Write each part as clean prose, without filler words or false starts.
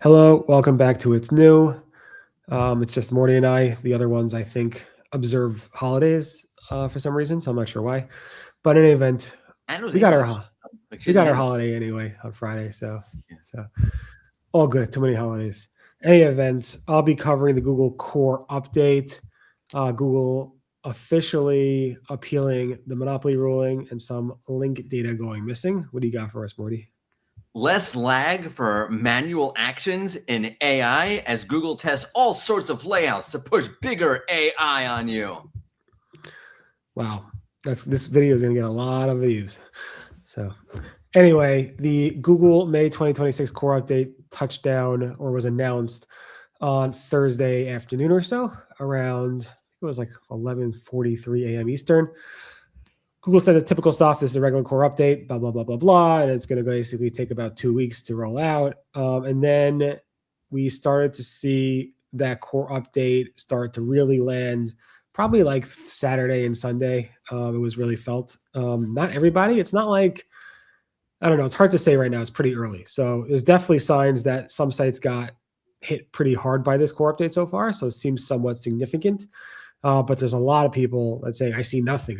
Hello, welcome back to It's New. It's just Morty and I. The other ones, I think, observe holidays for some reason, so I'm not sure why. But in any event, And it was we got English. our Like we she's an got our English. holiday anyway on Friday, so Yeah. so all good. Too many holidays. Any events, I'll be covering the Google Core update. Google officially appealing the monopoly ruling and some link data going missing. What do you got for us, Morty? Less lag for manual actions in AI as Google tests all sorts of layouts to push bigger AI on you. Wow, this video is gonna get a lot of views. So anyway, the Google May 2026 core update touchdown or was announced on Thursday afternoon or so around, I think it was like 11:43 a.m. Eastern. Google said the typical stuff. This is a regular core update, blah, blah, blah, blah, blah. And it's going to basically take about 2 weeks to roll out. And then we started to see that core update start to really land probably like Saturday and Sunday. It was really felt. Not everybody. It's not like, I don't know. It's hard to say right now. It's pretty early. So there's definitely signs that some sites got hit pretty hard by this core update so far. So it seems somewhat significant. But there's a lot of people that say, I see nothing,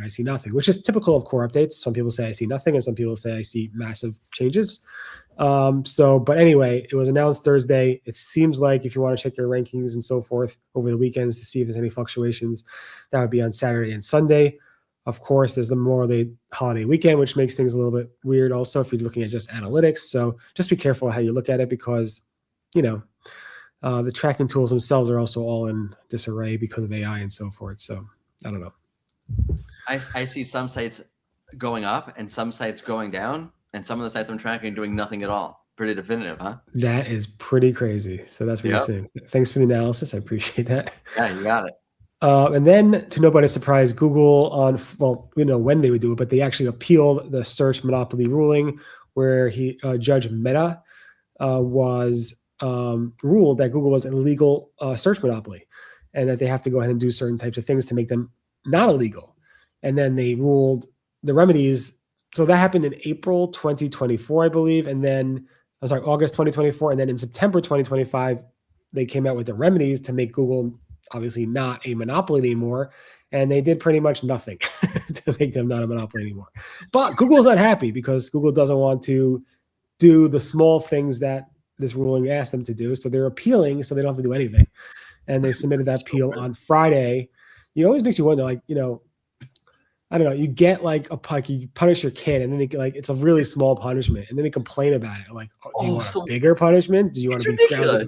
which is typical of core updates. Some people say I see nothing, and some people say I see massive changes. But anyway, it was announced Thursday. It seems like if you want to check your rankings and so forth over the weekends to see if there's any fluctuations, that would be on Saturday and Sunday. Of course, there's the Memorial Day holiday weekend, which makes things a little bit weird also if you're looking at just analytics. So just be careful how you look at it because, the tracking tools themselves are also all in disarray because of AI and so forth. So I don't know. I see some sites going up and some sites going down, and some of the sites I'm tracking doing nothing at all. Pretty definitive, huh? That is pretty crazy. So that's what you're saying. Thanks for the analysis. I appreciate that. Yeah, you got it. And then, to nobody's surprise, Google we know when they would do it, but they actually appealed the search monopoly ruling where Judge Mehta was ruled that Google was an illegal search monopoly and that they have to go ahead and do certain types of things to make them not illegal. And then they ruled the remedies. So that happened in April 2024, I believe. And then, August 2024. And then in September 2025, they came out with the remedies to make Google obviously not a monopoly anymore. And they did pretty much nothing to make them not a monopoly anymore. But Google's not happy because Google doesn't want to do the small things that this ruling asked them to do. So they're appealing so they don't have to do anything. And they submitted that appeal on Friday. It always makes you wonder, I don't know, you get you punish your kid and then it's a really small punishment and then they complain about it. Like, do you want a bigger punishment? Do you want to be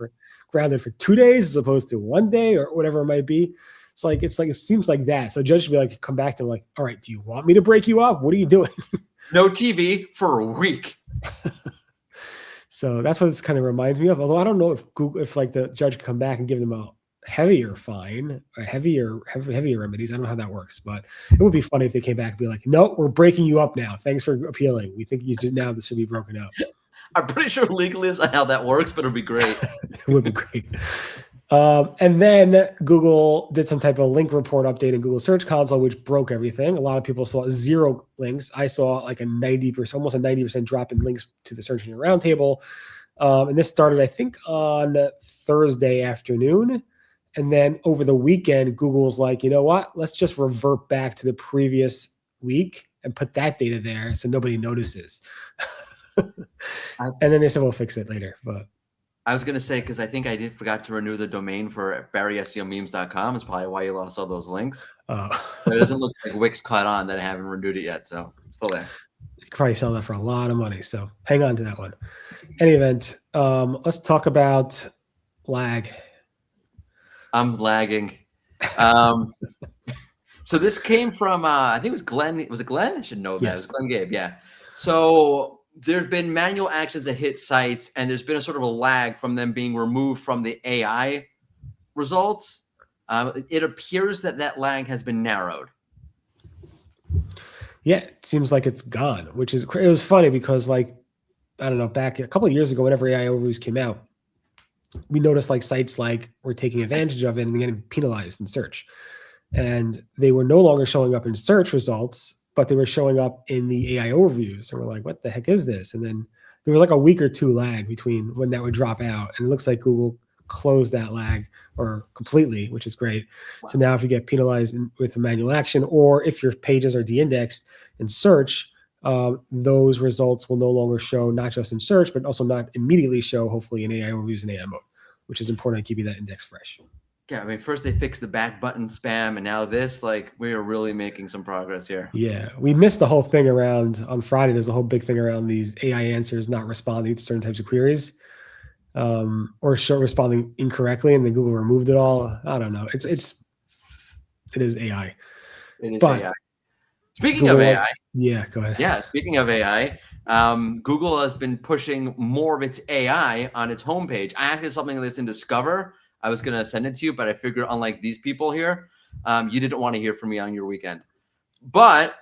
grounded for 2 days as opposed to 1 day or whatever it might be? It seems like that. So judge should be like, come back to them like, all right, do you want me to break you up? What are you doing? No TV for a week. So that's what this kind of reminds me of. Although I don't know if the judge could come back and give them a heavier fine or heavier remedies. I don't know how that works, but it would be funny if they came back and be like, no, we're breaking you up now. Thanks for appealing. We think this should be broken up. I'm pretty sure legally is how that works, but it'll be great. It would be great. And then Google did some type of link report update in Google Search Console, which broke everything. A lot of people saw 0 links. I saw like almost a 90% drop in links to the Search Engine Roundtable. And this started, I think, on Thursday afternoon. And then over the weekend, Google's like, you know what? Let's just revert back to the previous week and put that data there so nobody notices. And then they said, we'll fix it later. But I was going to say, because I think I forgot to renew the domain for barryseomemes.com. Is probably why you lost all those links. But it doesn't look like Wix caught on that I haven't renewed it yet. So still there. You could probably sell that for a lot of money. So hang on to that one. Any event, let's talk about lag. I'm lagging. So this came from, I think it was Glenn. Was it Glenn? I should know that. Yes. It was Glenn Gabe. Yeah. So there's been manual actions that hit sites, and there's been a sort of a lag from them being removed from the AI results. It appears that lag has been narrowed. Yeah, it seems like it's gone, it was funny because I don't know, back a couple of years ago, whenever AI overviews came out, we noticed sites were taking advantage of it and getting penalized in search. And they were no longer showing up in search results, but they were showing up in the AI overviews. And we're like, what the heck is this? And then there was like a week or two lag between when that would drop out. And it looks like Google closed that lag or completely, which is great. Wow. So now if you get penalized with a manual action, or if your pages are de-indexed in search, those results will no longer show, not just in search, but also not immediately show, hopefully, in AI overviews and AI mode, which is important in keeping that index fresh. Yeah, I mean, first they fixed the back button spam, and now this, like, we are really making some progress here. Yeah, we missed the whole thing around on Friday. There's a whole big thing around these AI answers not responding to certain types of queries, or responding incorrectly, and then Google removed it all. I don't know. It is AI. It is But AI. Speaking Google, of AI, yeah, go ahead. yeah, speaking of AI, Google has been pushing more of its AI on its homepage. I actually something that's in Discover. I was going to send it to you, but I figured, unlike these people here, you didn't want to hear from me on your weekend. But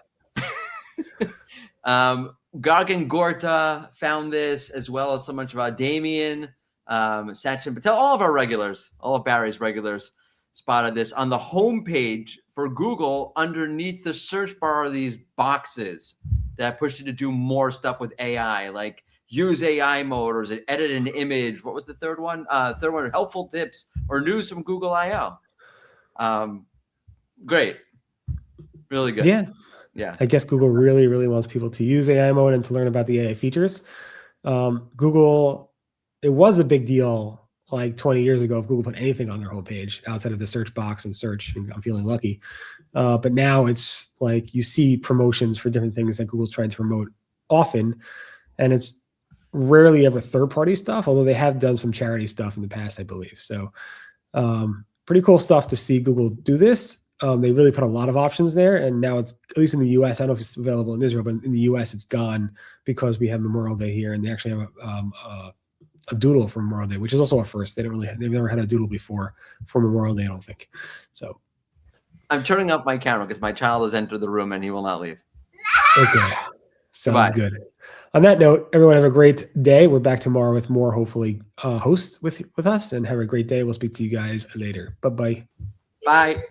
Gagan Gorta found this, as well as so much about Damien, Sachin Patel, all of our regulars, all of Barry's regulars spotted this. On the homepage for Google, underneath the search bar are these boxes that push you to do more stuff with AI, like use AI mode, or edit an image. What was the third one? Helpful tips or news from Google I/O. Great. Really good. Yeah. Yeah. I guess Google really, really wants people to use AI mode and to learn about the AI features. Google, it was a big deal like 20 years ago if Google put anything on their homepage outside of the search box and search, and I'm feeling lucky. But now it's like you see promotions for different things that Google's trying to promote often, and it's rarely ever third-party stuff, although they have done some charity stuff in the past, I believe. So pretty cool stuff to see Google do this. They really put a lot of options there, and now it's, at least in the US, I don't know if it's available in Israel, but in the US it's gone because we have Memorial Day here, and they actually have a doodle for Memorial Day, which is also a first. They've never had a doodle before for Memorial Day, I don't think. So I'm turning off my camera because my child has entered the room and he will not leave. Okay. Sounds good. On that note, everyone have a great day. We're back tomorrow with more, hopefully, hosts with us, and have a great day. We'll speak to you guys later. Bye-bye. Bye.